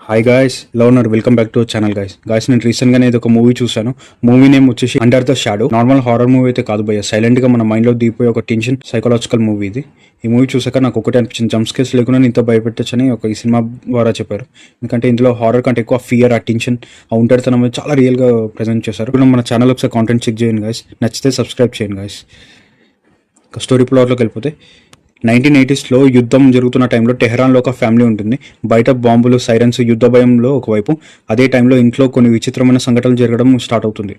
Hi guys, ఎలా ఉన్నారు? Welcome back to channel guys నేను రీసెంట్గానే ఇది ఒక మూవీ చూసాను. మూవీ నేమ్ వచ్చేసి under the shadow. Normal horror movie అయితే కాదు భయ్య, సైలెంట్ గా మన మైండ్ లో దిగిపోయే ఒక టెన్షన్ సైకలాజికల్ మూవీ ఇది. ఈ మూవీ చూసాక నాకు ఒకటి అనిపించింది, జంప్ స్కేర్స్ లేకుండా ఇంత భయపెట్టచ్చని ఒక ఈ సినిమా ద్వారా చెప్పారు. ఎందుకంటే ఇందులో హారర్ కంటే ఎక్కువ ఫియర్, ఆ టెన్షన్, ఆ ఒంటరితనం అనేది చాలా రియల్ గా ప్రెజెంట్ చేశారు. ఇప్పుడు మన ఛానల్ ఒకసారి కాంటెంట్ చెక్ చేయండి గాయ్స్, నచ్చితే సబ్స్క్రైబ్ చేయండి గాయ్స్. స్టోరీ ప్లాట్లోకి వెళ్ళిపోతే 1980s యుద్ధం జరుగుతున్న టైంలో టెహరాన్లో ఒక ఫ్యామిలీ ఉంటుంది. బయట బాంబులు, సైరన్స్, యుద్ధ భయంలో ఒకవైపు, అదే టైంలో ఇంట్లో కొన్ని విచిత్రమైన సంఘటనలు జరగడం స్టార్ట్ అవుతుంది.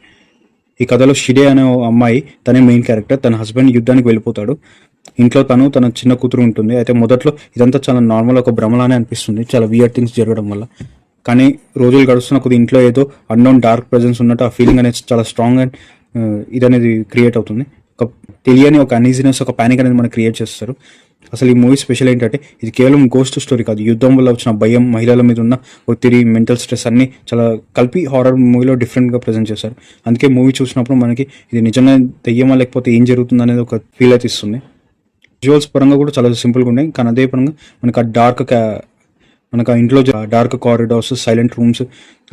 ఈ కథలో షిడే అనే అమ్మాయి, తనే మెయిన్ క్యారెక్టర్. తన హస్బెండ్ యుద్ధానికి వెళ్ళిపోతాడు. ఇంట్లో తన చిన్న కూతురు ఉంటుంది. అయితే మొదట్లో ఇదంతా చాలా నార్మల్, ఒక భ్రమలానే అనిపిస్తుంది, చాలా వియర్ థింగ్స్ జరగడం వల్ల. కానీ రోజులు గడుస్తున్న కొద్ది ఇంట్లో ఏదో అన్నోన్ డార్క్ ప్రెజెన్స్ ఉన్నట్టు ఆ ఫీలింగ్ అనేది చాలా స్ట్రాంగ్ అండ్ ఇదనేది క్రియేట్ అవుతుంది. ఒక తెలియని ఒక అనీజినెస్, ఒక ప్యానిక్ అనేది మనకు క్రియేట్ చేస్తారు. అసలు ఈ మూవీ స్పెషల్ ఏంటంటే ఇది కేవలం గోస్ట్ స్టోరీ కాదు, యుద్ధం వల్ల వచ్చిన భయం, మహిళల మీద ఉన్న ఒత్తిడి, మెంటల్ స్ట్రెస్ అన్ని చాలా కలిపి హారర్ మూవీలో డిఫరెంట్గా ప్రజెంట్ చేశారు. అందుకే మూవీ చూసినప్పుడు మనకి ఇది నిజంగా దెయ్యమా లేకపోతే ఏం జరుగుతుంది అనేది ఒక ఫీల్ అయితే ఇస్తుంది. విజువల్స్ పరంగా కూడా చాలా సింపుల్గా ఉన్నాయి, కానీ అదే పరంగా మనకు మనకు ఆ ఇంట్లో డార్క్ కారిడార్స్, సైలెంట్ రూమ్స్,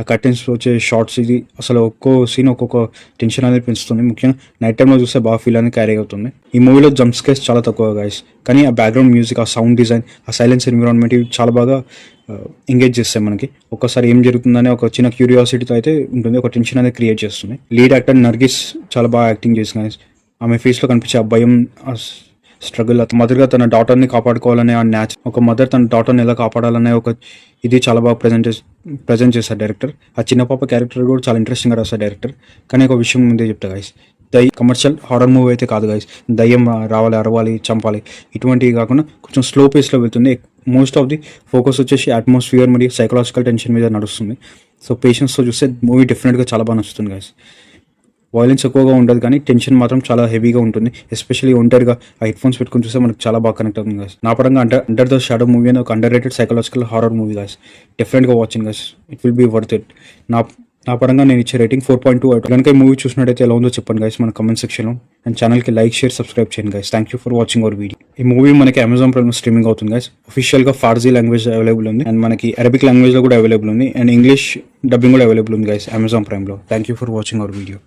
ఆ కర్టెన్స్ వచ్చే షార్ట్స్, ఇది అసలు ఒక్కో సీన్ ఒక్కొక్క టెన్షన్ అనేది పెంచుతుంది. ముఖ్యంగా నైట్ టైంలో చూస్తే బాగా ఫీల్ అనేది క్యారీ అవుతుంది. ఈ మూవీలో జంప్ స్కేర్స్ చాలా తక్కువ గాయస్, కానీ ఆ బ్యాక్గ్రౌండ్ మ్యూజిక్, ఆ సౌండ్ డిజైన్, ఆ సైలెన్స్ ఎన్విరాన్మెంట్ ఇవి చాలా బాగా ఎంగేజ్ చేస్తాయి. మనకి ఒక్కసారి ఏం జరుగుతుందని ఒక చిన్న క్యూరియాసిటీతో అయితే ఉంటుంది, ఒక టెన్షన్ అనేది క్రియేట్ చేస్తుంది. లీడ్ యాక్టర్ నర్గిస్ చాలా బాగా యాక్టింగ్ చేసింది. ఆమె ఫేస్లో కనిపించే ఆ భయం, స్ట్రగుల్, మదర్గా తన డాటర్ని కాపాడుకోవాలనే ఆ ఒక మదర్ తన డాటర్ని ఎలా కాపాడాలనే ఒక ఇది చాలా బాగా ప్రజెంట్ చేశారు డైరెక్టర్. ఆ చిన్న పాప క్యారెక్టర్ కూడా చాలా ఇంట్రెస్టింగ్గా రాశారు డైరెక్టర్. కానీ ఒక విషయం ముందే చెప్తా గైస్, కమర్షియల్ హారర్ మూవీ అయితే కాదు గైస్. దయ్యం రావాలి, అరవాలి, చంపాలి ఇటువంటివి కాకుండా కొంచెం స్లో పేస్లో వెళ్తుంది. మోస్ట్ ఆఫ్ ది ఫోకస్ వచ్చేసి అట్మాస్ఫియర్ మరియు సైకలాజికల్ టెన్షన్ మీద నడుస్తుంది. సో పేషెన్స్తో చూస్తే మూవీ డెఫినెట్గా చాలా బాగా నచ్చుతుంది గైస్. వైలెన్స్ ఎక్కువగా ఉండదు, కానీ టెన్షన్ మాత్రం చాలా హెవీగా ఉంటుంది. ఎస్పెషల్లీ ఒంటరిగా ఆ హెడ్ ఫోన్స్ పెట్టుకుని చూస్తే మనకు చాలా బాగా కనెక్ట్ అవుతుంది గాయస్. నా పరంగా అండర్ ద షాడో మూవీ అని ఒక under rated psychological horror movie guys. డెఫినెట్గా watching guys, it will be worth it. నా పరంగా నేను ఇచ్చే రేటింగ్ 4.2. కనుక ఈ మూవీ చూసినట్టయితే ఎలా ఉందో చెప్పండి గైస్ మన కమెంట్ సెక్షన్లో. అండ్ ఛానల్కి లైక్, షేర్, సబ్స్క్రైబ్ చేయండి guys. Thank you for watching our video. ఈ మూవీ మనకి అమెజాన్ ప్రైమ్ స్ట్రీమింగ్ అవుతుంది గైస్. అఫీషియల్గా ఫార్సీ లాంగ్వేజ్ అవైలబుల్ ఉంది, అండ్ మనకి అరబిక్ లాంగ్వేజ్లో కూడా అవైలబుల్ ఉంది, అండ్ ఇంగ్లీష్ డబ్బింగ్ కూడా అవైలబుల్ ఉంది గైస్ అమెజాన్ ప్రైమ్లో. Thank you for watching our video.